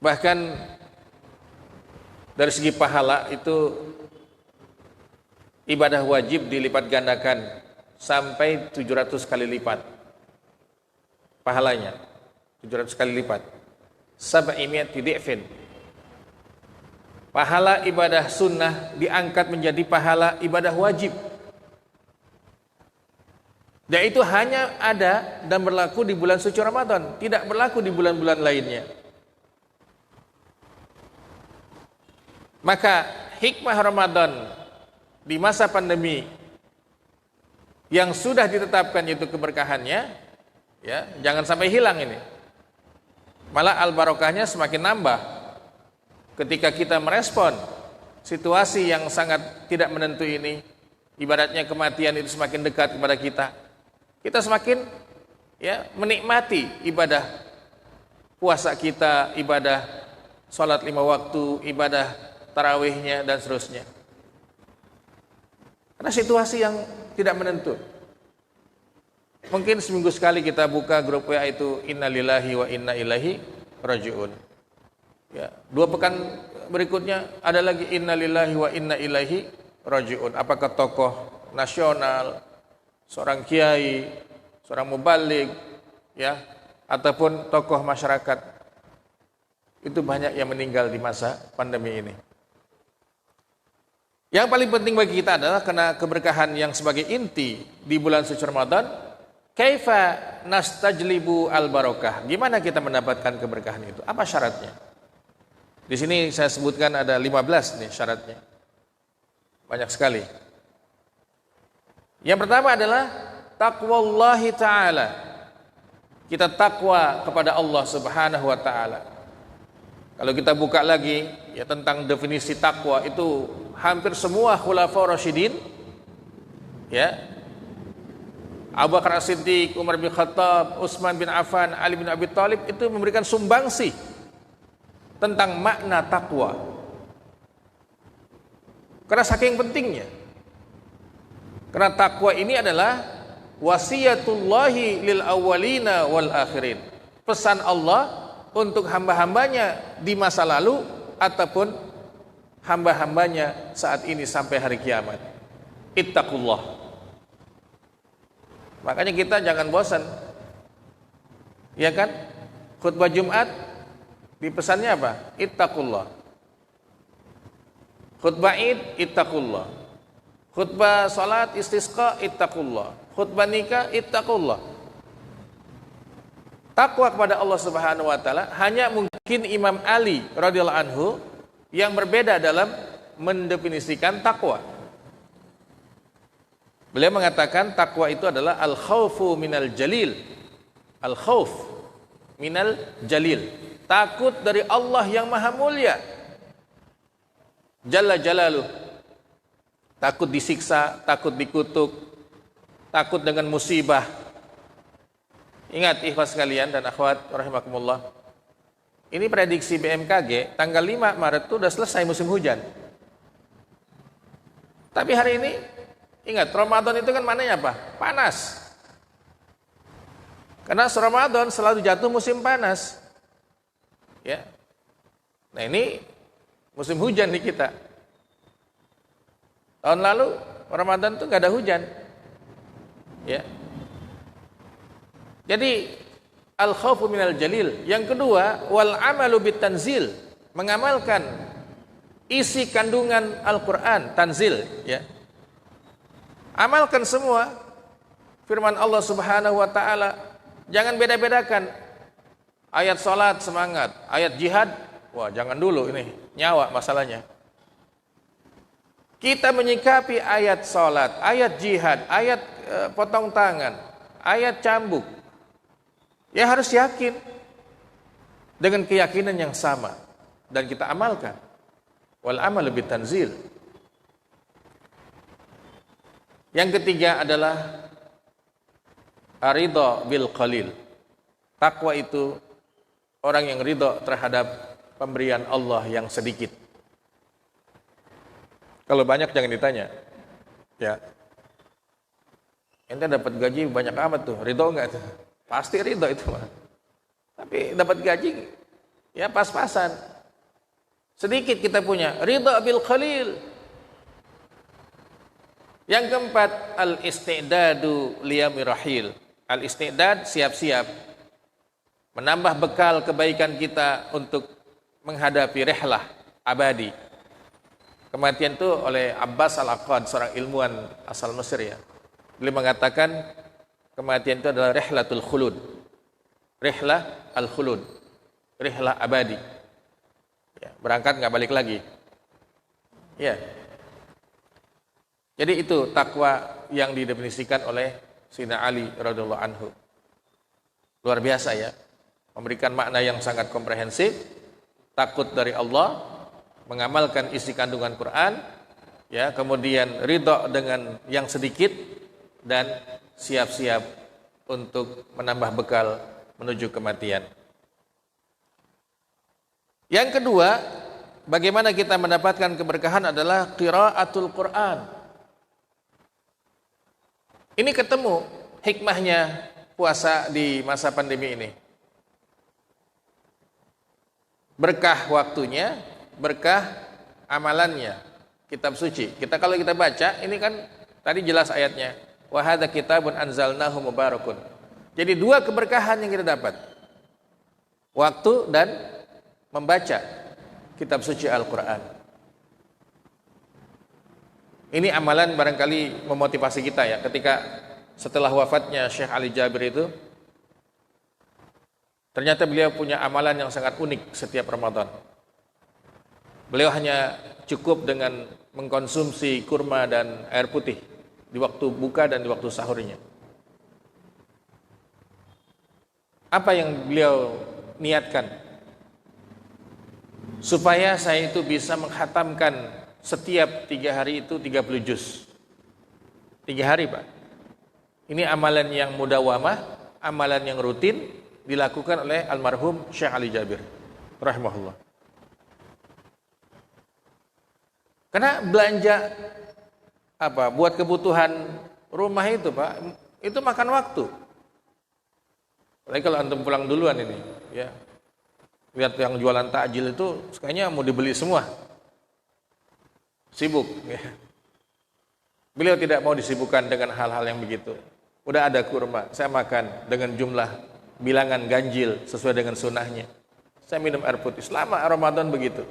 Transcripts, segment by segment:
Bahkan dari segi pahala itu ibadah wajib dilipat gandakan sampai 700 kali lipat pahalanya, 700 kali lipat, sab'imi'ati di'fin. Pahala ibadah sunnah diangkat menjadi pahala ibadah wajib, dan itu hanya ada dan berlaku di bulan suci Ramadan, tidak berlaku di bulan-bulan lainnya. Maka hikmah Ramadan di masa pandemi yang sudah ditetapkan itu keberkahannya, ya, jangan sampai hilang ini. Malah al-barokahnya semakin nambah ketika kita merespon situasi yang sangat tidak menentu ini. Ibaratnya kematian itu semakin dekat kepada kita. Kita semakin, ya, menikmati ibadah puasa kita, ibadah sholat 5 waktu, ibadah tarawihnya dan seterusnya. Karena situasi yang tidak menentu. Mungkin seminggu sekali kita buka grup WA itu inna lillahi wa inna ilaihi raji'un. Ya, 2 pekan berikutnya ada lagi inna lillahi wa inna ilaihi raji'un. Apakah tokoh nasional, seorang kiai, seorang mubaligh, ya, ataupun tokoh masyarakat, itu banyak yang meninggal di masa pandemi ini. Yang paling penting bagi kita adalah karena keberkahan yang sebagai inti di bulan suci Ramadan, kaifa nastajlibu al-barokah. Gimana kita mendapatkan keberkahan itu? Apa syaratnya? Di sini saya sebutkan ada 15 nih syaratnya. Banyak sekali. Yang pertama adalah taqwallahi ta'ala. Kita takwa kepada Allah Subhanahu wa ta'ala. Kalau kita buka lagi ya tentang definisi takwa, itu hampir semua khulafaur rasyidin, ya, Abu Bakar As-Siddiq, Umar bin Khattab, Utsman bin Affan, Ali bin Abi Thalib itu memberikan sumbangsi tentang makna takwa. Karena saking pentingnya. Karena takwa ini adalah wasiyatullahi lil awwalina wal akhirin. Pesan Allah untuk hamba-hambanya di masa lalu ataupun hamba-hambanya saat ini sampai hari kiamat. Ittaqullah. Makanya kita jangan bosan. Ya kan? Khutbah Jumat di pesannya apa? Ittaqullah. Khutbah Id, ittaqullah. Khutbah salat istisqa, ittaqullah. Khutbah nikah, ittaqullah. Takwa kepada Allah Subhanahu wa taala hanya mungkin Imam Ali radhiyallahu anhu yang berbeda dalam mendefinisikan takwa. Beliau mengatakan takwa itu adalah al-khaufu minal jalil. Al-khauf minal jalil. Takut dari Allah yang maha mulia. Jalla jalaluh. Takut disiksa, takut dikutuk, takut dengan musibah. Ingat ikhwas sekalian dan akhwat rahimakumullah. Ini prediksi BMKG tanggal 5 Maret itu sudah selesai musim hujan. Tapi hari ini ingat Ramadan itu kan maknanya apa? Panas. Karena Ramadan selalu jatuh musim panas. Ya. Nah, ini musim hujan di kita. Tahun lalu Ramadan itu enggak ada hujan. Ya. Jadi al-khaufu minal jalil. Yang kedua, wal amalu bitanzil, mengamalkan isi kandungan Al-Qur'an, tanzil, ya. Amalkan semua firman Allah Subhanahu wa taala. Jangan beda-bedakan. Ayat salat semangat, ayat jihad, wah jangan dulu, ini nyawa masalahnya. Kita menyikapi ayat salat, ayat jihad, ayat potong tangan, ayat cambuk, ya harus yakin dengan keyakinan yang sama dan kita amalkan. Wal amal bitanzil. Yang ketiga adalah aridha bil qalil. Takwa itu orang yang ridha terhadap pemberian Allah yang sedikit. Kalau banyak jangan ditanya. Ya. Ente dapat gaji banyak amat tuh, ridha enggak tuh? Pasti ridha itu mah. Tapi dapat gaji Ya pas-pasan. Sedikit kita punya ridha bil qalil. Yang keempat, al-istidadu liyamir rahil. Al-istidad, siap-siap menambah bekal kebaikan kita untuk menghadapi rihlah abadi. Kematian itu oleh Abbas al-Aqad, seorang ilmuwan asal Mesir ya. Beliau mengatakan kematian itu adalah rihlatul khulud. Rihlah al-khulud. Rihlah abadi. Ya, berangkat nggak balik lagi. Ya. Jadi itu takwa yang didefinisikan oleh Sayyidina Ali radhiyallahu anhu. Luar biasa ya. Memberikan makna yang sangat komprehensif, takut dari Allah, mengamalkan isi kandungan Quran, ya, kemudian ridha dengan yang sedikit dan siap-siap untuk menambah bekal menuju kematian. Yang kedua, bagaimana kita mendapatkan keberkahan adalah qiraatul Quran. Ini ketemu hikmahnya puasa di masa pandemi ini. Berkah waktunya, berkah amalannya, kitab suci. Kalau kita baca, ini kan tadi jelas ayatnya. Wa hadza kitabun anzalnahu mubarakun. Jadi dua keberkahan yang kita dapat. Waktu dan membaca kitab suci Al-Quran. Ini amalan barangkali memotivasi kita ya, ketika setelah wafatnya Syekh Ali Jabir itu, ternyata beliau punya amalan yang sangat unik setiap Ramadan. Beliau hanya cukup dengan mengkonsumsi kurma dan air putih di waktu buka dan di waktu sahurnya. Apa yang beliau niatkan? Supaya saya itu bisa menghatamkan setiap 3 hari itu 30 juz. 3 hari Pak. Ini amalan yang mudawamah, amalan yang rutin dilakukan oleh almarhum Syekh Ali Jabir rahimahullah. Karena belanja buat kebutuhan rumah itu Pak, itu makan waktu. Apalagi kalau antum pulang duluan ini, ya. Lihat yang jualan takjil itu kayaknya mau dibeli semua. Sibuk ya. Beliau tidak mau disibukkan dengan hal-hal yang begitu. Udah ada kurma, saya makan dengan jumlah bilangan ganjil sesuai dengan sunnahnya. Saya minum air putih selama Ramadan begitu.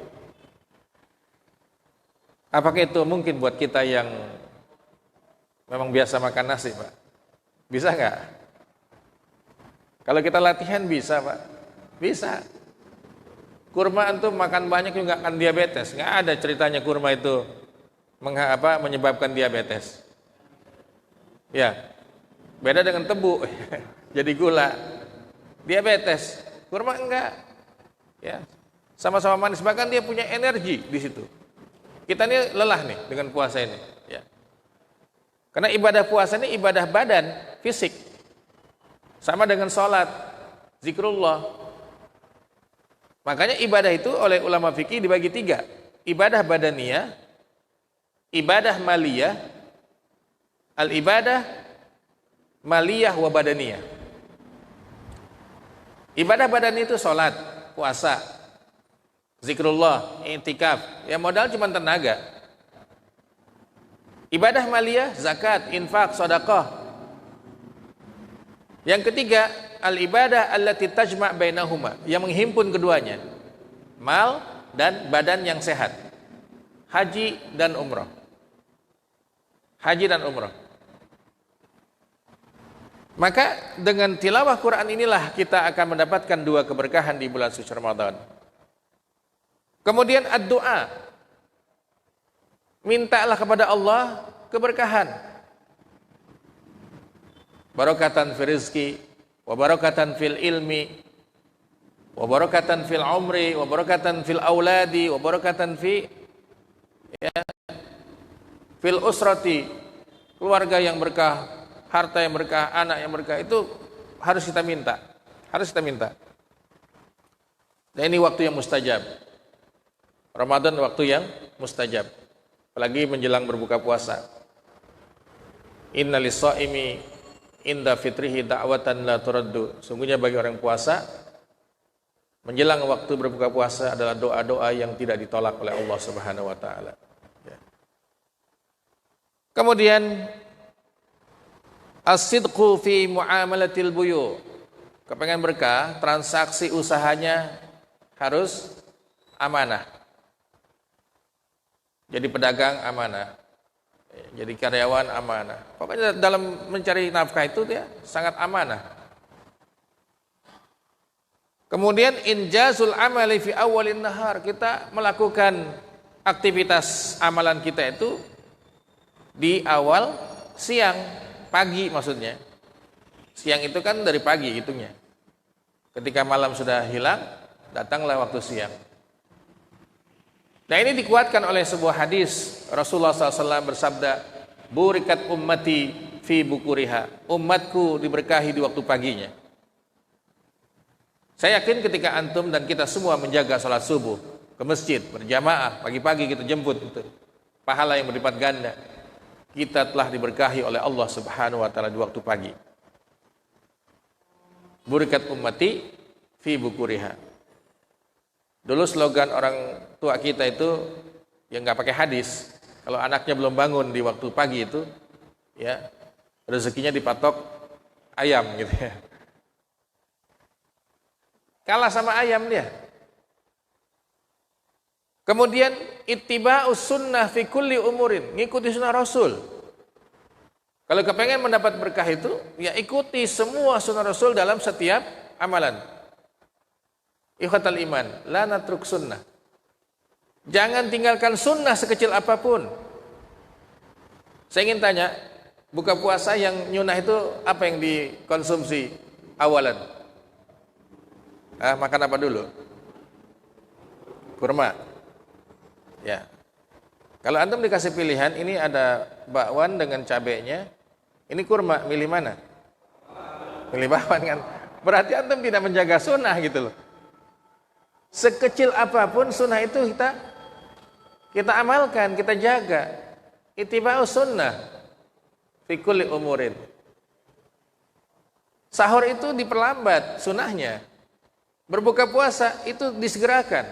Apakah itu mungkin buat kita yang memang biasa makan nasi Pak? Bisa nggak? Kalau kita latihan bisa Pak? Bisa. Kurma antum makan banyak juga akan diabetes. Nggak ada ceritanya kurma itu menyebabkan diabetes. Ya, beda dengan tebu, jadi gula, diabetes. Kurma enggak. Ya, sama-sama manis. Bahkan dia punya energi di situ. Kita ini lelah nih dengan puasa ini. Ya. Karena ibadah puasa ini ibadah badan, fisik. Sama dengan sholat, zikrullah. Makanya ibadah itu oleh ulama fikih dibagi 3. Ibadah badaniyah, ibadah maliyah, al-ibadah maliyah wa badaniyah. Ibadah badan itu sholat, puasa, zikrullah, i'tikaf. Ya modal cuma tenaga. Ibadah maliyah, zakat, infak, sedekah. Yang ketiga, al-ibadah allati tajma' bainahuma, yang menghimpun keduanya. Mal dan badan yang sehat. Haji dan umrah. Haji dan umrah. Maka dengan tilawah Quran inilah kita akan mendapatkan 2 keberkahan di bulan suci Ramadan. Kemudian ad-du'a. Mintalah kepada Allah keberkahan. Barakatan fil rizki, wa barakatan fil ilmi, wa barakatan fil umri, wa barakatan fil auladi, wa barakatan fil usrati. Keluarga yang berkah, harta yang berkah, anak yang berkah, itu harus kita minta. Harus kita minta. Dan ini waktu yang mustajab. Ramadan waktu yang mustajab. Apalagi menjelang berbuka puasa. Inna lis-shaimi inda fitrihi da'watan la turaddu. Sungguhnya bagi orang puasa menjelang waktu berbuka puasa adalah doa-doa yang tidak ditolak oleh Allah Subhanahu wa taala. Ya. Kemudian as-sidqu fi muamalatil buyu. Kepengen berkah, transaksi usahanya harus amanah. Jadi pedagang amanah. Jadi karyawan amanah. Pokoknya dalam mencari nafkah itu dia sangat amanah. Kemudian injazul amali fi awalin nahar, kita melakukan aktivitas amalan kita itu di awal siang, pagi maksudnya. Siang itu kan dari pagi hitungnya. Ketika malam sudah hilang, datanglah waktu siang. Nah, ini dikuatkan oleh sebuah hadis. Rasulullah SAW bersabda, "Burikat ummati fi bukuriha." Umatku diberkahi di waktu paginya. Saya yakin ketika antum dan kita semua menjaga salat subuh ke masjid berjamaah pagi-pagi kita jemput itu pahala yang berlipat ganda. Kita telah diberkahi oleh Allah Subhanahu wa taala di waktu pagi. Burikat ummati fi bukuriha. Dulu slogan orang tua kita itu yang nggak pakai hadis. Kalau anaknya belum bangun di waktu pagi itu, ya rezekinya dipatok ayam gitu ya. Kalah sama ayam dia. Kemudian ittiba'us sunnah fi kulli umurin, ngikuti sunnah Rasul. Kalau kepengen mendapat berkah itu, ya ikuti semua sunnah Rasul dalam setiap amalan. Ikhwatal iman, la natruk sunnah. Jangan tinggalkan sunnah sekecil apapun. Saya ingin tanya, buka puasa yang nyunah itu apa yang dikonsumsi awalan? Makan apa dulu? Kurma. Ya. Kalau antum dikasih pilihan, ini ada bakwan dengan cabenya, ini kurma, milih mana? Milih bakwan kan? Berarti antum tidak menjaga sunnah gitu loh. Sekecil apapun sunnah itu kita amalkan, kita jaga. Ittiba'us sunnah fi kulli umurin. Sahur itu diperlambat sunnahnya. Berbuka puasa itu disegerakan.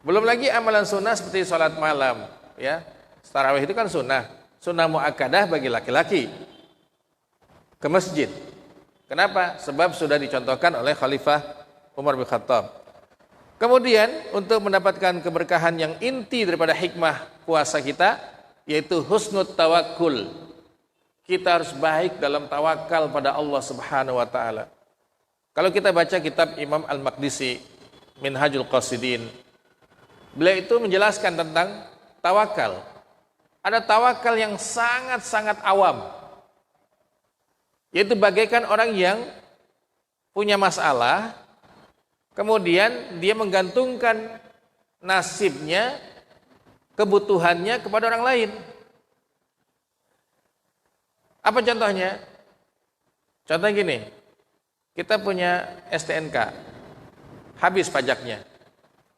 Belum lagi amalan sunnah seperti sholat malam, ya. Tarawih itu kan sunnah muakkadah bagi laki-laki. Ke masjid. Kenapa? Sebab sudah dicontohkan oleh Khalifah Umar bin Khattab. Kemudian untuk mendapatkan keberkahan yang inti daripada hikmah puasa kita, yaitu husnul tawakkul. Kita harus baik dalam tawakal pada Allah Subhanahu wa taala. Kalau kita baca kitab Imam Al-Maqdisi Minhajul Qasidin, beliau itu menjelaskan tentang tawakal. Ada tawakal yang sangat-sangat awam, yaitu bagaikan orang yang punya masalah, kemudian dia menggantungkan nasibnya, kebutuhannya kepada orang lain. Apa contohnya? Contohnya gini, kita punya STNK, habis pajaknya.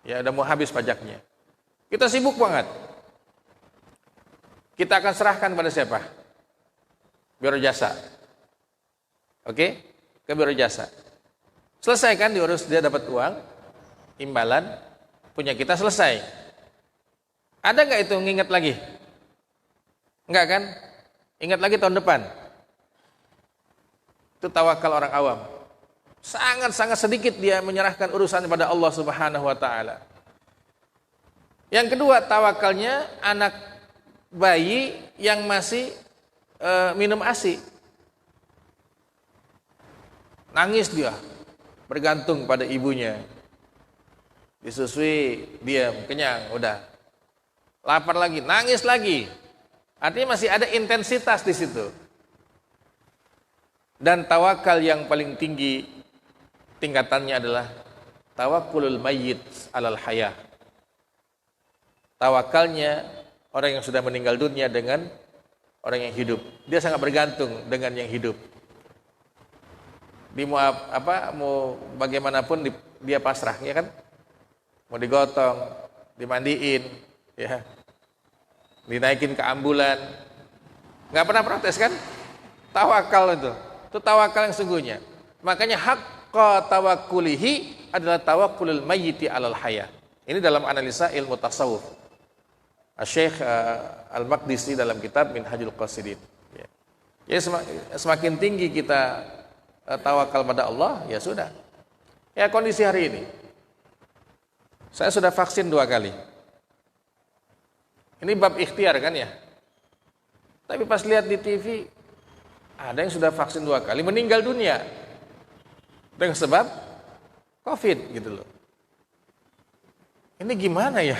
Ya, udah mau habis pajaknya. Kita sibuk banget. Kita akan serahkan pada siapa? Biro Jasa. Oke? Ke Biro Jasa. Selesai kan diurus, dia dapat uang, imbalan, punya kita selesai. Ada nggak itu nginget lagi? Enggak kan? Ingat lagi tahun depan. Itu tawakal orang awam. Sangat-sangat sedikit dia menyerahkan urusan kepada Allah Subhanahu wa taala. Yang kedua, tawakalnya anak bayi yang masih minum ASI. Nangis dia, bergantung pada ibunya. Disusui, diam, kenyang, udah. Lapar lagi, nangis lagi. Artinya masih ada intensitas di situ. Dan tawakal yang paling tinggi tingkatannya adalah tawakkulul mayyit alal hayah. Tawakalnya orang yang sudah meninggal dunia dengan orang yang hidup. Dia sangat bergantung dengan yang hidup. Mau bagaimanapun dia pasrah, ya kan? Mau digotong, dimandiin, ya. Dinaikin ke ambulan. Enggak pernah protes kan? Tawakal itu tawakal yang sungguhnya. Makanya hak haqqa tawakkulihi adalah tawakkulul mayyiti alal hayah. Ini dalam analisa ilmu tasawuf. Syekh Al-Maqdisi dalam kitab Minhajul Qasidin. Ya. Jadi semakin tinggi kita tawakal pada Allah, ya sudah. Ya kondisi hari ini. Saya sudah vaksin 2 kali. Ini bab ikhtiar kan ya. Tapi pas lihat di TV, ada yang sudah vaksin 2 kali meninggal dunia dengan sebab COVID gitu loh. Ini gimana ya?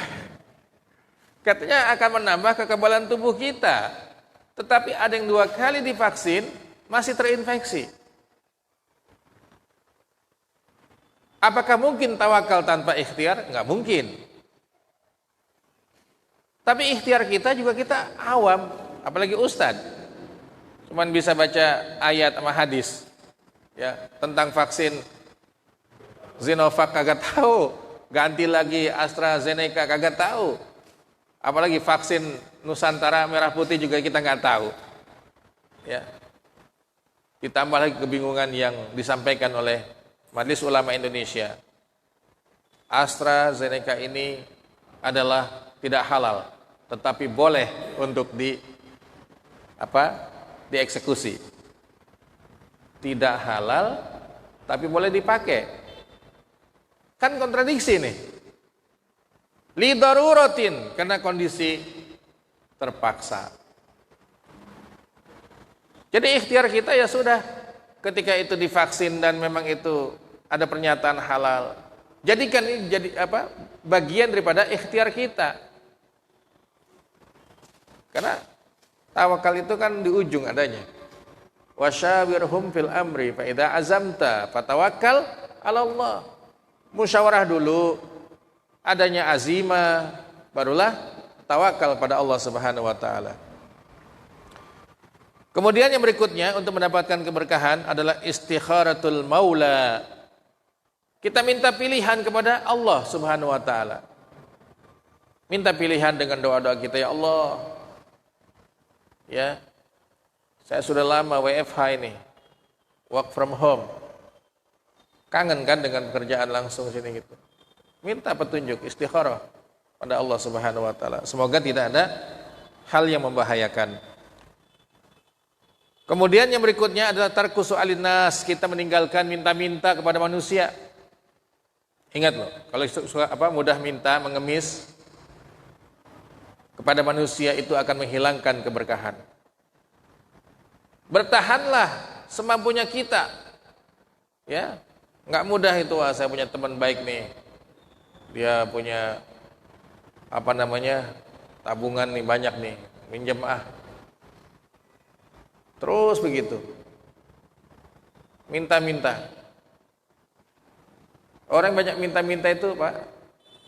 Katanya akan menambah kekebalan tubuh kita. Tetapi ada yang 2 kali divaksin masih terinfeksi. Apakah mungkin tawakal tanpa ikhtiar? Enggak mungkin. Tapi ikhtiar kita juga kita awam, apalagi ustadz. Cuman bisa baca ayat sama hadis. Ya, tentang vaksin Sinovac kagak tahu, ganti lagi AstraZeneca kagak tahu. Apalagi vaksin Nusantara merah putih juga kita nggak tahu. Ya. Ditambah lagi kebingungan yang disampaikan oleh Majelis Ulama Indonesia. AstraZeneca ini adalah tidak halal, tetapi boleh untuk dieksekusi. Tidak halal, tapi boleh dipakai. Kan kontradiksi nih. Li daruratin, karena kondisi terpaksa. Jadi ikhtiar kita ya sudah, ketika itu divaksin dan memang itu ada pernyataan halal, jadikan ini jadi bagian daripada ikhtiar kita. Karena tawakal itu kan di ujung adanya. Wasyawirhum fil amri fa idza azamta fatawakkal 'ala Allah. Musyawarah dulu, adanya azimah, barulah tawakal pada Allah Subhanahu wa taala. Kemudian yang berikutnya untuk mendapatkan keberkahan adalah istikharatul maula. Kita minta pilihan kepada Allah Subhanahu wa taala. Minta pilihan dengan doa-doa kita, ya Allah. Ya. Saya sudah lama WFH ini. Work from home. Kangen kan dengan pekerjaan langsung sini gitu. Minta petunjuk istikharah pada Allah Subhanahu wa taala. Semoga tidak ada hal yang membahayakan. Kemudian yang berikutnya adalah tarku su'alin nas, kita meninggalkan minta-minta kepada manusia. Ingat loh, kalau mudah minta, mengemis kepada manusia itu akan menghilangkan keberkahan. Bertahanlah semampunya kita. Ya, enggak mudah itu. Saya punya teman baik nih. Dia punya tabungan nih banyak nih, minjem terus begitu. Minta-minta. Orang banyak minta-minta itu, Pak,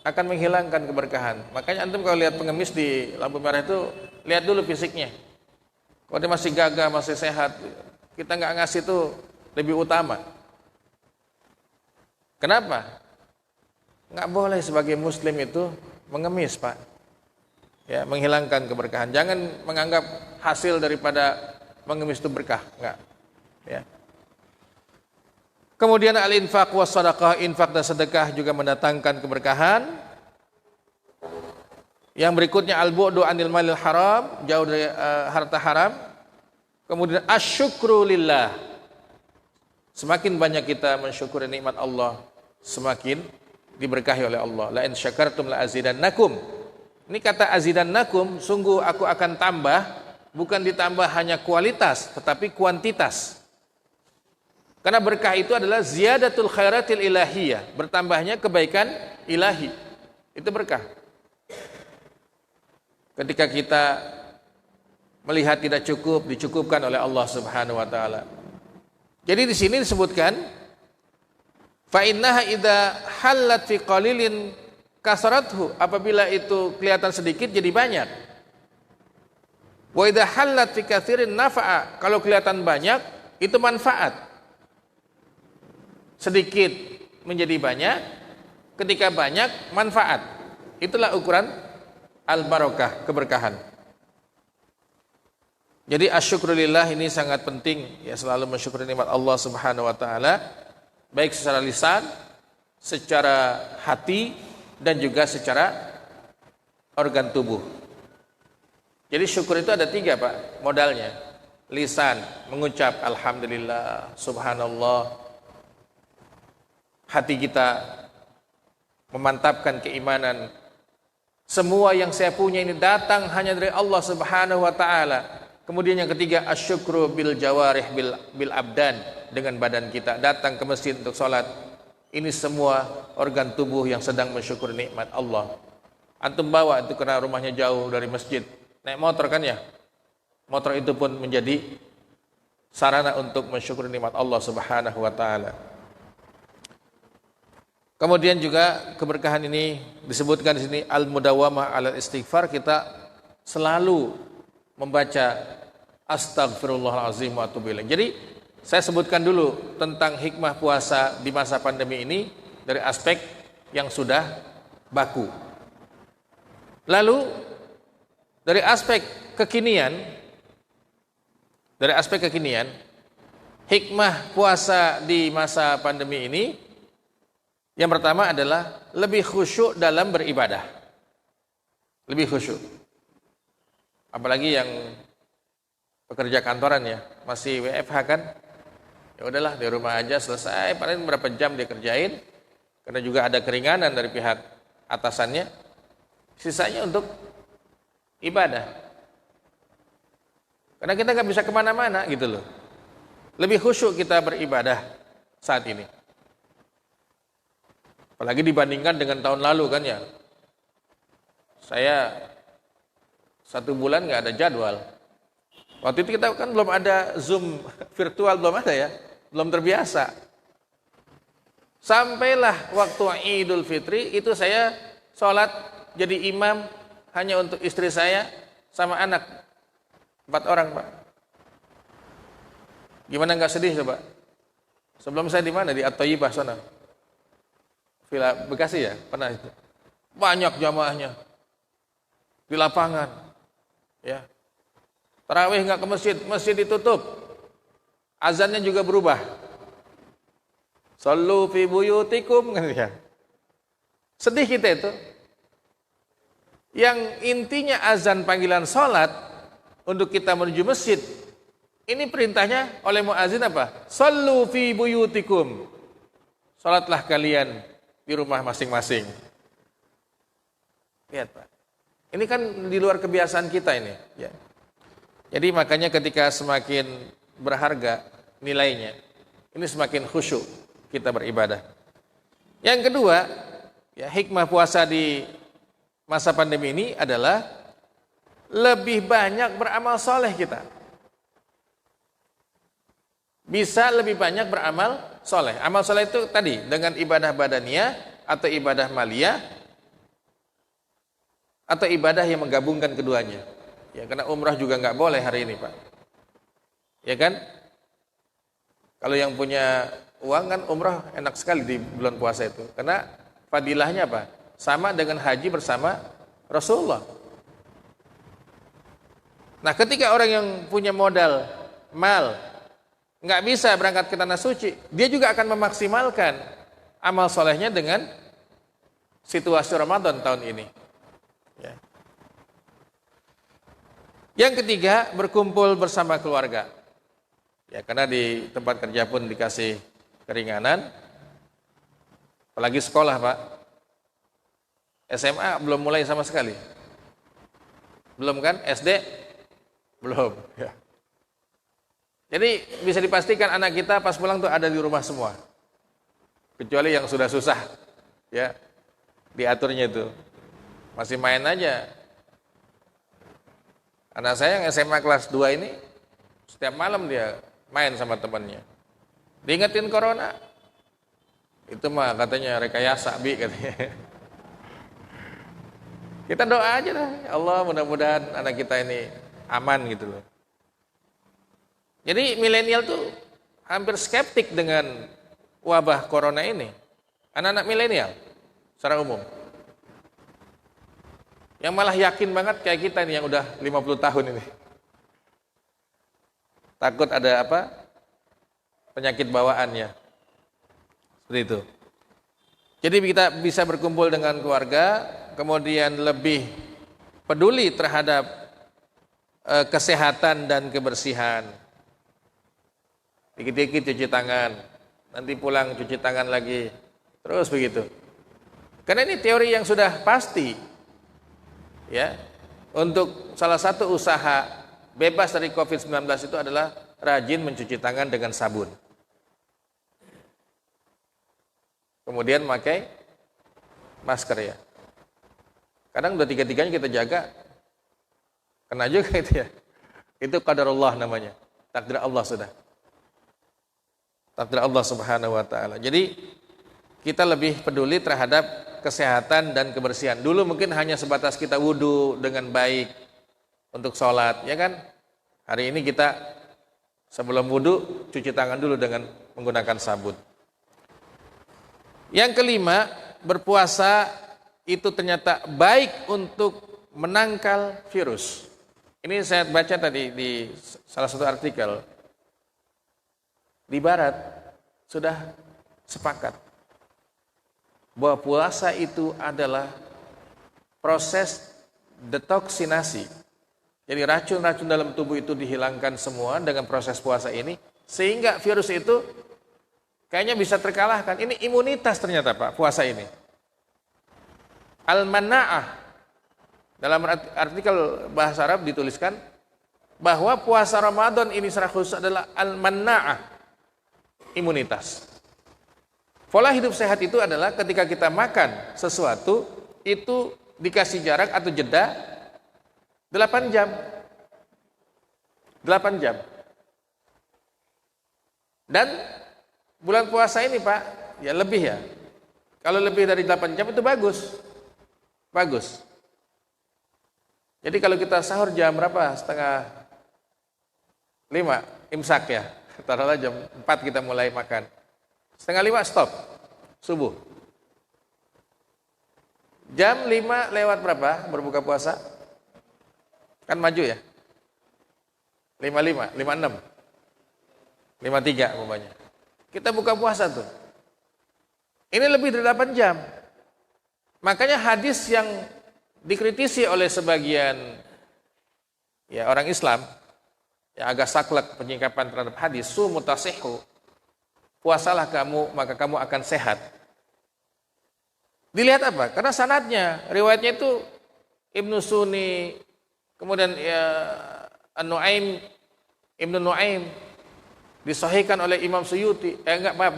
akan menghilangkan keberkahan. Makanya antum kalau lihat pengemis di lampu merah itu, lihat dulu fisiknya. Kalau dia masih gagah, masih sehat, kita nggak ngasih itu lebih utama. Kenapa? Nggak boleh sebagai muslim itu mengemis, Pak. Ya, menghilangkan keberkahan. Jangan menganggap hasil daripada mengemis itu berkah, enggak. Ya. Kemudian al-infaq was sadaqah, infak dan sedekah juga mendatangkan keberkahan. Yang berikutnya al-bu'du anil malil haram, jauh dari harta haram. Kemudian asyukru lillah. Semakin banyak kita mensyukuri nikmat Allah, semakin diberkahi oleh Allah. La in syakartum la azidannakum. Ini kata azidannakum, sungguh aku akan tambah, bukan ditambah hanya kualitas, tetapi kuantitas. Karena berkah itu adalah ziyadatul khairatil ilahiyah, bertambahnya kebaikan ilahi. Itu berkah. Ketika kita melihat tidak cukup, dicukupkan oleh Allah Subhanahu wa taala. Jadi di sini disebutkan fa innaha idza hallat fi qalilin kasarathu, apabila itu kelihatan sedikit jadi banyak. Wa idza hallat fi katsirin nafa'a, kalau kelihatan banyak itu manfaat. Sedikit menjadi banyak, ketika banyak manfaat. Itulah ukuran al-barakah, keberkahan. Jadi asyukrulillah ini sangat penting, ya, selalu mensyukuri nikmat Allah Subhanahu wa taala. baik secara lisan, secara hati, dan juga secara organ tubuh. Jadi syukur itu ada 3 Pak modalnya. Lisan, mengucap alhamdulillah, subhanallah. Hati kita memantapkan keimanan, semua yang saya punya ini datang hanya dari Allah Subhanahu wa taala. Kemudian yang ketiga, asyukru bil jawarih bil abdan, dengan badan kita datang ke masjid untuk sholat. Ini semua organ tubuh yang sedang mensyukur nikmat Allah. Antum bawa itu karena rumahnya jauh dari masjid, naik motor kan ya, motor itu pun menjadi sarana untuk mensyukur nikmat Allah Subhanahu wa taala. Kemudian juga keberkahan ini disebutkan di sini al-mudawamah alal istighfar, kita selalu membaca astagfirullahalazim wa atubu ilaih. Jadi saya sebutkan dulu tentang hikmah puasa di masa pandemi ini dari aspek yang sudah baku. Lalu dari aspek kekinian, hikmah puasa di masa pandemi ini, yang pertama adalah lebih khusyuk dalam beribadah. Lebih khusyuk. Apalagi yang pekerja kantoran ya, masih WFH kan. Ya udahlah di rumah aja selesai, paling berapa jam dia kerjain. Karena juga ada keringanan dari pihak atasannya. Sisanya untuk ibadah. Karena kita nggak bisa kemana-mana gitu loh. Lebih khusyuk kita beribadah saat ini. Apalagi dibandingkan dengan tahun lalu kan ya. Saya 1 bulan nggak ada jadwal. Waktu itu kita kan belum ada Zoom virtual, belum ada ya. Belum terbiasa. Sampailah waktu Idul Fitri, itu saya sholat jadi imam hanya untuk istri saya sama anak. 4 orang Pak. Gimana nggak sedih coba? Sebelum saya di mana? Di At-Thayyibah sana. Villa Bekasi ya, pernah itu. Banyak jamaahnya di lapangan, ya. Tarawih nggak ke masjid, masjid ditutup, azannya juga berubah. Sallu fi buyutikum, kan ya. Sedih kita itu. Yang intinya azan panggilan sholat untuk kita menuju masjid. Ini perintahnya oleh muazin apa? Sallu fi buyutikum. Sholatlah kalian di rumah masing-masing. Lihat Pak, ini kan di luar kebiasaan kita ini ya. Jadi makanya ketika semakin berharga nilainya, ini semakin khusyuk kita beribadah. Yang kedua, ya, hikmah puasa di masa pandemi ini adalah lebih banyak beramal soleh kita. Bisa lebih banyak beramal soleh. Amal soleh itu tadi dengan ibadah badaniyah atau ibadah maliyah atau ibadah yang menggabungkan keduanya. Ya, karena umrah juga nggak boleh hari ini Pak. Ya kan? Kalau yang punya uang kan umrah enak sekali di bulan puasa itu. Karena fadilahnya apa? Sama dengan haji bersama Rasulullah. Nah, ketika orang yang punya modal mal nggak bisa berangkat ke tanah suci, dia juga akan memaksimalkan amal solehnya dengan situasi Ramadan tahun ini. Ya. Yang ketiga, berkumpul bersama keluarga. Ya, karena di tempat kerja pun dikasih keringanan, apalagi sekolah Pak. SMA belum mulai sama sekali. Belum kan? SD belum. Ya. Jadi bisa dipastikan anak kita pas pulang tuh ada di rumah semua. Kecuali yang sudah susah, ya, diaturnya itu. Masih main aja. Anak saya yang SMA kelas 2 ini, setiap malam dia main sama temannya. Diingetin corona. Itu mah katanya rekayasa, Bi, katanya. Kita doa aja lah, ya Allah mudah-mudahan anak kita ini aman gitu loh. Jadi milenial tuh hampir skeptik dengan wabah corona ini. Anak-anak milenial secara umum. Yang malah yakin banget kayak kita nih yang udah 50 tahun ini. Takut ada apa? Penyakit bawaannya. Seperti itu. Jadi kita bisa berkumpul dengan keluarga, kemudian lebih peduli terhadap kesehatan dan kebersihan. Dikit-dikit cuci tangan, nanti pulang cuci tangan lagi, terus begitu. Karena ini teori yang sudah pasti, ya. Untuk salah satu usaha bebas dari COVID-19 itu adalah rajin mencuci tangan dengan sabun. Kemudian pakai masker ya. Kadang udah tiga-tiganya kita jaga, kena juga itu ya. Itu qadarullah namanya, takdir Allah sudah. Takdir Allah Subhanahu wa taala. Jadi kita lebih peduli terhadap kesehatan dan kebersihan. Dulu mungkin hanya sebatas kita wudu dengan baik untuk sholat, ya kan? Hari ini kita sebelum wudu cuci tangan dulu dengan menggunakan sabun. Yang kelima, berpuasa itu ternyata baik untuk menangkal virus. Ini saya baca tadi di salah satu artikel. Di barat sudah sepakat bahwa puasa itu adalah proses detoksinasi. Jadi racun-racun dalam tubuh itu dihilangkan semua dengan proses puasa ini, sehingga virus itu kayaknya bisa terkalahkan. Ini imunitas ternyata Pak, puasa ini. Al-mana'ah. Dalam artikel bahasa Arab dituliskan bahwa puasa Ramadan ini secara khusus adalah al-mana'ah, imunitas. Pola hidup sehat itu adalah ketika kita makan sesuatu itu dikasih jarak atau jeda 8 jam. 8 jam. Dan bulan puasa ini Pak, ya lebih ya. Kalau lebih dari 8 jam itu bagus. Bagus. Jadi kalau kita sahur jam berapa? Setengah 5, imsak ya. Taruhlah jam 4 kita mulai makan. Setengah 5 stop, subuh. Jam 5 lewat berapa berbuka puasa? Kan maju ya? 55, 56, 53 umpamanya. Kita buka puasa tuh. Ini lebih dari 8 jam. Makanya hadis yang dikritisi oleh sebagian ya orang Islam yang agak saklek penyingkapan terhadap hadis, sumu tasihhu, puasalah kamu maka kamu akan sehat. Dilihat apa? Karena sanadnya, riwayatnya itu Ibnu Sunni, kemudian ya, An-Nu'aim, Ibnu Nu'aim, disahihkan oleh Imam Suyuti,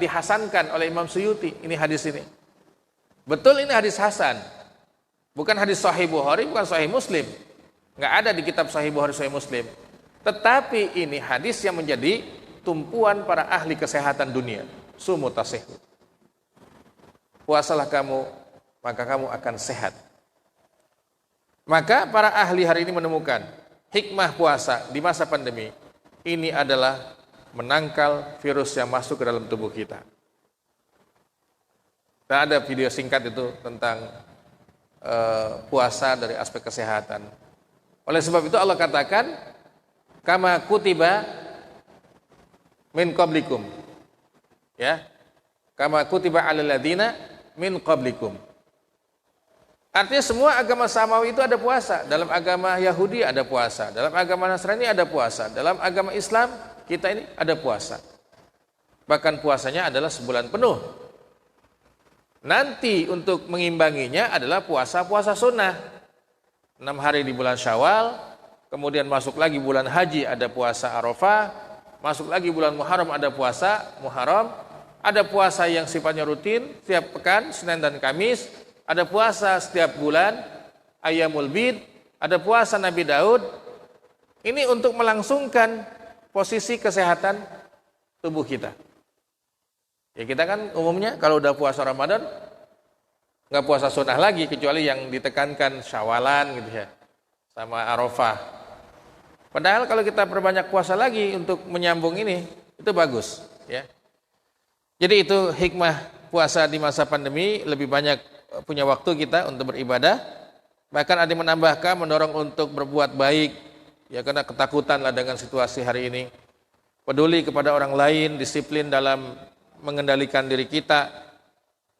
dihasankan oleh Imam Suyuti, ini hadis ini. Betul ini hadis hasan, bukan hadis Sahih Bukhari, bukan Sahih Muslim, nggak ada di kitab Sahih Bukhari, Sahih Muslim. Tetapi ini hadis yang menjadi tumpuan para ahli kesehatan dunia. Sumu tasihhu. Puasalah kamu, maka kamu akan sehat. Maka para ahli hari ini menemukan hikmah puasa di masa pandemi ini adalah menangkal virus yang masuk ke dalam tubuh kita. Dan ada video singkat itu tentang puasa dari aspek kesehatan. Oleh sebab itu Allah katakan, kama kutiba min qablikum, ya, kama kutiba alal ladina min qablikum. Artinya semua agama samawi itu ada puasa. Dalam agama Yahudi ada puasa, dalam agama Nasrani ada puasa, dalam agama Islam kita ini ada puasa. Bahkan puasanya adalah sebulan penuh. Nanti untuk mengimbanginya adalah puasa-puasa sunnah. 6 hari di bulan Syawal, kemudian masuk lagi bulan Haji ada puasa Arafah, masuk lagi bulan Muharram ada puasa Muharram, ada puasa yang sifatnya rutin setiap pekan Senin dan Kamis, ada puasa setiap bulan Ayyamul Bid, ada puasa Nabi Daud. Ini untuk melangsungkan posisi kesehatan tubuh kita. Ya kita kan umumnya kalau udah puasa Ramadan nggak puasa sunnah lagi kecuali yang ditekankan Syawalan gitu ya, sama Arafah. Padahal kalau kita perbanyak puasa lagi untuk menyambung ini, itu bagus, ya. Jadi itu hikmah puasa di masa pandemi, lebih banyak punya waktu kita untuk beribadah. Bahkan ada yang menambahkan, mendorong untuk berbuat baik, ya karena ketakutanlah dengan situasi hari ini. Peduli kepada orang lain, disiplin dalam mengendalikan diri kita,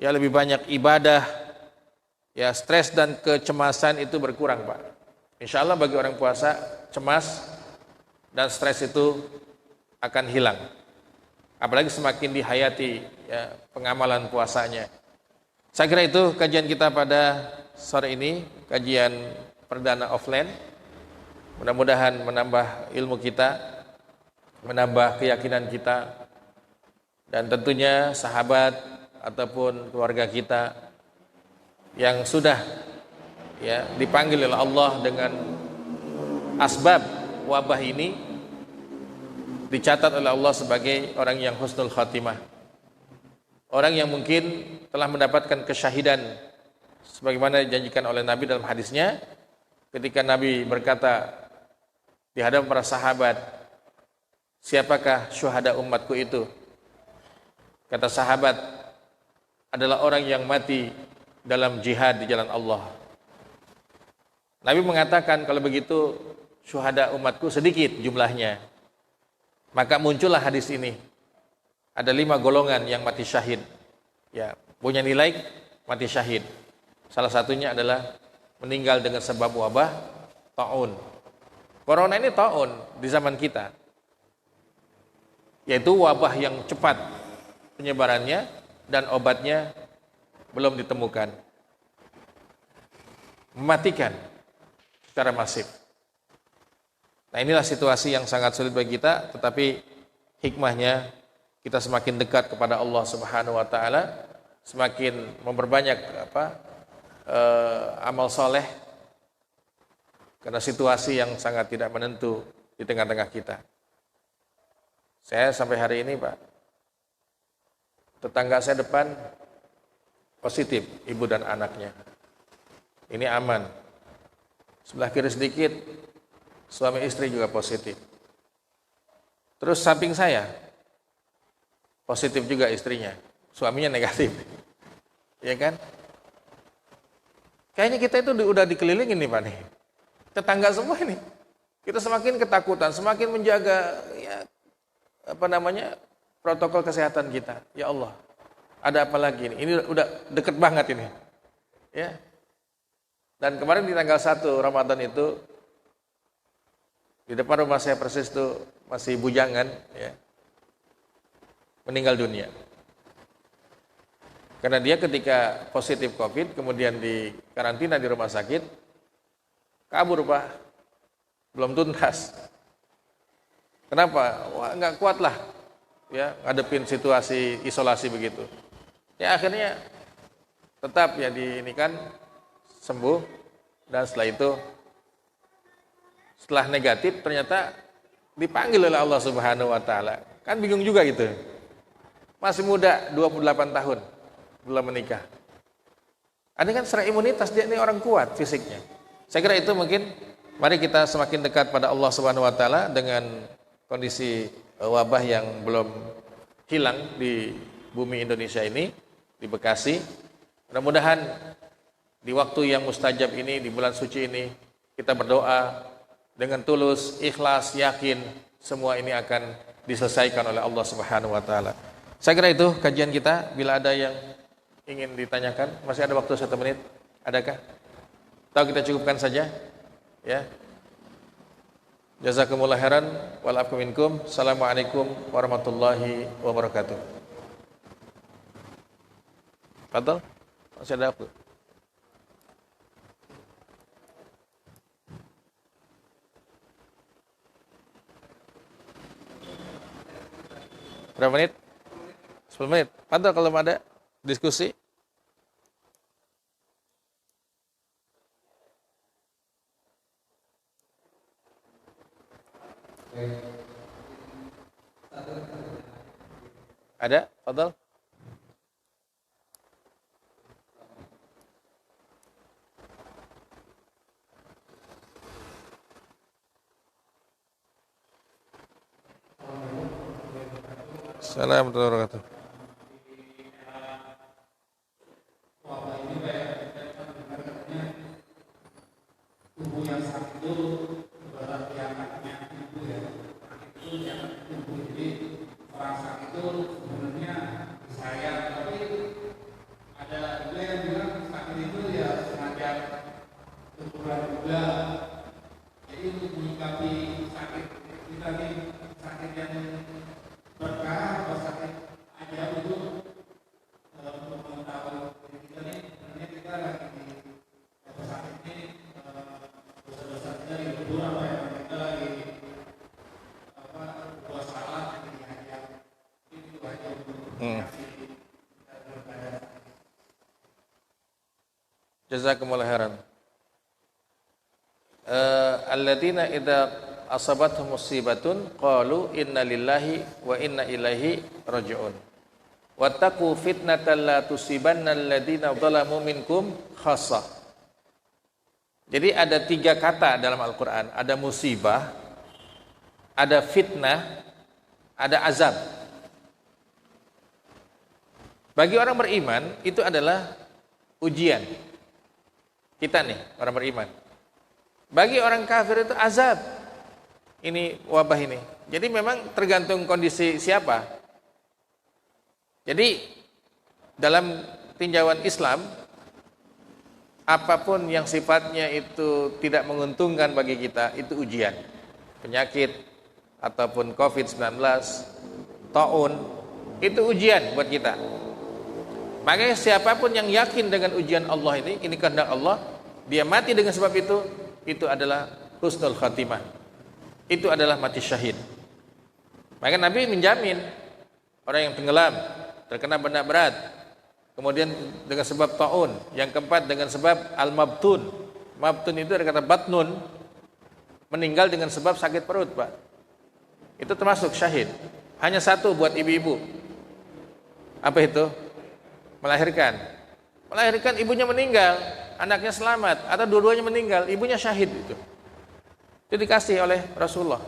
ya lebih banyak ibadah, ya stres dan kecemasan itu berkurang, Pak. Insya Allah bagi orang puasa, cemas dan stres itu akan hilang. Apalagi semakin dihayati ya, pengamalan puasanya. Saya kira itu kajian kita pada sore ini, kajian perdana offline. Mudah-mudahan menambah ilmu kita, menambah keyakinan kita, dan tentunya sahabat ataupun keluarga kita yang sudah ya dipanggil oleh Allah dengan asbab wabah ini, dicatat oleh Allah sebagai orang yang husnul khatimah, orang yang mungkin telah mendapatkan kesyahidan sebagaimana dijanjikan oleh Nabi dalam hadisnya ketika Nabi berkata di hadapan para sahabat, siapakah syuhada umatku itu? Kata sahabat, adalah orang yang mati dalam jihad di jalan Allah. Nabi mengatakan, kalau begitu syuhada umatku sedikit jumlahnya. Maka muncullah hadis ini. Ada 5 golongan yang mati syahid. Ya, punya nilai mati syahid. Salah satunya adalah meninggal dengan sebab wabah taun. Corona ini taun di zaman kita. Yaitu wabah yang cepat penyebarannya dan obatnya belum ditemukan. Mematikan secara masif. Nah, inilah situasi yang sangat sulit bagi kita, tetapi hikmahnya kita semakin dekat kepada Allah Subhanahu wa taala, semakin memperbanyak amal soleh, karena situasi yang sangat tidak menentu di tengah-tengah kita. Saya sampai hari ini, Pak, tetangga saya depan positif, ibu dan anaknya. Ini aman. Sebelah kiri sedikit, suami istri juga positif. Terus samping saya, positif juga istrinya, suaminya negatif. Ya kan? Kayaknya kita itu udah dikelilingin nih, Pak nih. Tetangga semua ini. Kita semakin ketakutan, semakin menjaga ya, protokol kesehatan kita. Ya Allah, ada apa lagi ini? Ini udah deket banget ini. Ya. Dan kemarin di tanggal 1 Ramadan itu, di depan rumah saya persis itu masih bujangan, ya, meninggal dunia. Karena dia ketika positif COVID, kemudian di karantina di rumah sakit, kabur, Pak, belum tuntas. Kenapa? Wah, nggak kuat lah, ya, ngadepin situasi isolasi begitu. Ya akhirnya tetap ya kan sembuh, dan setelah itu, setelah negatif ternyata dipanggil oleh Allah Subhanahu wa taala. Kan bingung juga gitu. Masih muda, 28 tahun, belum menikah. Ada kan secara imunitas dia ini orang kuat fisiknya. Saya kira itu mungkin mari kita semakin dekat pada Allah Subhanahu wa taala dengan kondisi wabah yang belum hilang di bumi Indonesia ini, di Bekasi. Mudah-mudahan di waktu yang mustajab ini, di bulan suci ini, kita berdoa dengan tulus, ikhlas, yakin semua ini akan diselesaikan oleh Allah Subhanahu wa taala. Saya kira itu kajian kita. Bila ada yang ingin ditanyakan, masih ada waktu 1 menit. Adakah? Atau kita cukupkan saja? Ya. Jazakumullah khairan wal afwa minkum. Assalamualaikum warahmatullahi wabarakatuh. Fadhal, masih ada waktu. Berapa menit? 10 menit. Fadhal kalau ada diskusi. Ada? Fadhal. Assalamualaikum warahmatullahi wabarakatuh. Tubuh yang sakit itu berat diangkatnya tubuh ya. Itu yang tubuh, jadi orang sakit itu sebenarnya saya, tapi Jazakumullah khairan. Alladzina idza asabatuhum musibatun qalu inna lillahi wa inna ilaihi raji'un. Wattaqu fitnatan la tusibanna alladzina zalamu minkum khassah. Jadi ada 3 kata dalam Al-Qur'an, ada musibah, ada fitnah, ada azab. Bagi orang beriman itu adalah ujian. Kita nih, orang beriman. Bagi orang kafir itu azab. Ini wabah ini. Jadi memang tergantung kondisi siapa. Jadi dalam tinjauan Islam, apapun yang sifatnya itu tidak menguntungkan bagi kita, itu ujian. Penyakit, ataupun COVID-19, taun, itu ujian buat kita. Makanya siapapun yang yakin dengan ujian Allah ini kehendak Allah, dia mati dengan sebab itu adalah husnul khatimah. Itu adalah mati syahid. Maka Nabi menjamin orang yang tenggelam, terkena benda berat, kemudian dengan sebab taun, yang keempat dengan sebab al-mabtun. Mabtun itu ada kata batnun, meninggal dengan sebab sakit perut, Pak. Itu termasuk syahid. Hanya satu buat ibu-ibu. Apa itu? Melahirkan ibunya meninggal, anaknya selamat, atau dua-duanya meninggal, ibunya syahid itu dikasih oleh Rasulullah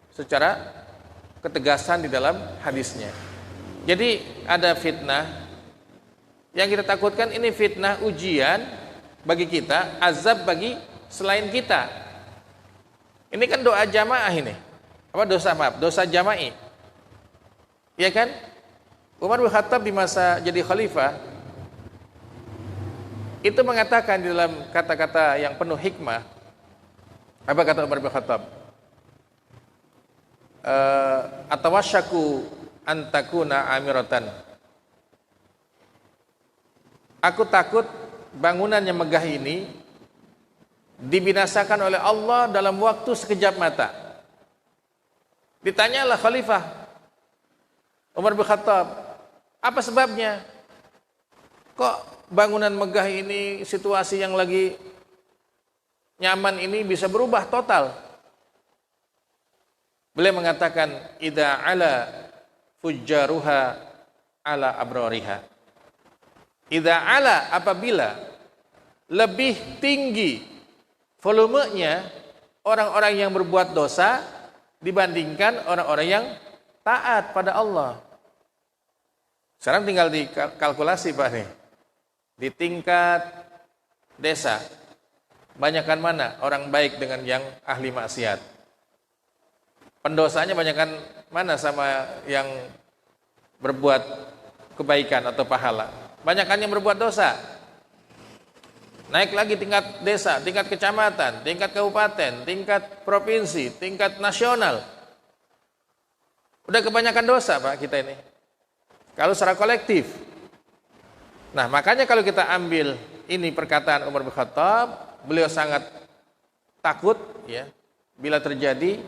secara ketegasan di dalam hadisnya. Jadi ada fitnah yang kita takutkan, ini fitnah ujian bagi kita, azab bagi selain kita. Ini kan doa jamaah ini, dosa jama'i, ya kan? Umar bin Khattab di masa jadi khalifah itu mengatakan di dalam kata-kata yang penuh hikmah. Apa kata Umar bin Khattab? Atawasyaku antakuna amiratan. Aku takut bangunan yang megah ini dibinasakan oleh Allah dalam waktu sekejap mata. Ditanyalah khalifah Umar bin Khattab, apa sebabnya? Kok bangunan megah ini, situasi yang lagi nyaman ini bisa berubah total? Beliau mengatakan, idza ala fujjaruha ala abrariha. Idza ala, apabila lebih tinggi volumenya orang-orang yang berbuat dosa dibandingkan orang-orang yang taat pada Allah. Sekarang tinggal dikalkulasi, Pak nih. Di tingkat desa, banyakkan mana orang baik dengan yang ahli maksiat? Pendosanya banyakkan mana sama yang berbuat kebaikan atau pahala? Banyakkan yang berbuat dosa. Naik lagi tingkat desa, tingkat kecamatan, tingkat kabupaten, tingkat provinsi, tingkat nasional. Udah kebanyakan dosa, Pak, kita ini. Kalau secara kolektif. Nah, makanya kalau kita ambil ini perkataan Umar bin Khattab, beliau sangat takut ya bila terjadi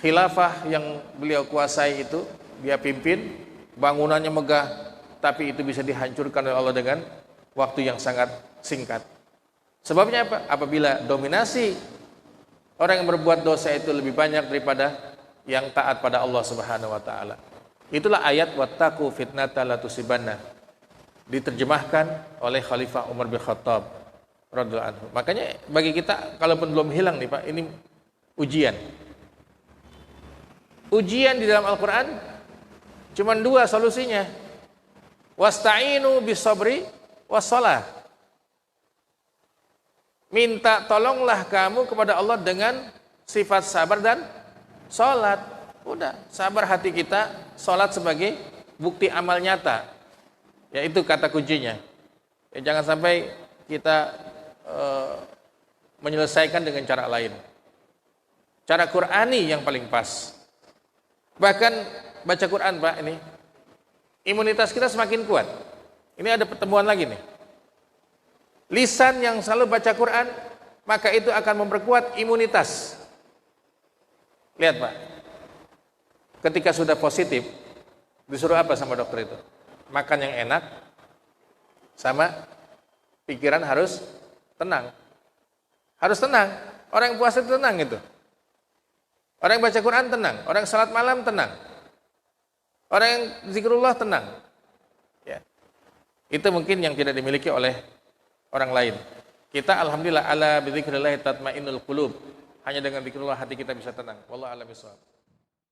khilafah yang beliau kuasai itu, dia pimpin, bangunannya megah, tapi itu bisa dihancurkan oleh Allah dengan waktu yang sangat singkat. Sebabnya apa? Apabila dominasi orang yang berbuat dosa itu lebih banyak daripada yang taat pada Allah Subhanahu wa taala. Itulah ayat wattaqu fitnatan la tusibanna, diterjemahkan oleh Khalifah Umar bin Khattab radhiyallahu anhu. Makanya bagi kita kalaupun belum hilang nih Pak, ini ujian. Ujian di dalam Al-Qur'an cuma dua solusinya. Wasta'inu bis-sabri was-shalah. Minta tolonglah kamu kepada Allah dengan sifat sabar dan salat. Udah, sabar hati kita, salat sebagai bukti amal nyata. Ya itu kata kuncinya. Ya, jangan sampai kita menyelesaikan dengan cara lain. cara Qur'ani yang paling pas. Bahkan baca Quran, Pak, ini imunitas kita semakin kuat. Ini ada pertemuan lagi nih. Lisan yang selalu baca Quran, maka itu akan memperkuat imunitas. Lihat, Pak, ketika sudah positif, disuruh apa sama dokter itu? Makan yang enak, sama pikiran harus tenang. Harus tenang. Orang yang puasa itu tenang itu. Orang yang baca Quran tenang. Orang yang salat malam tenang. Orang yang zikrullah tenang. Ya. Itu mungkin yang tidak dimiliki oleh orang lain. Kita alhamdulillah ala bidzikrillah tatmainnul qulub. Hanya dengan zikrullah hati kita bisa tenang. Wallahu a'lam bishawab.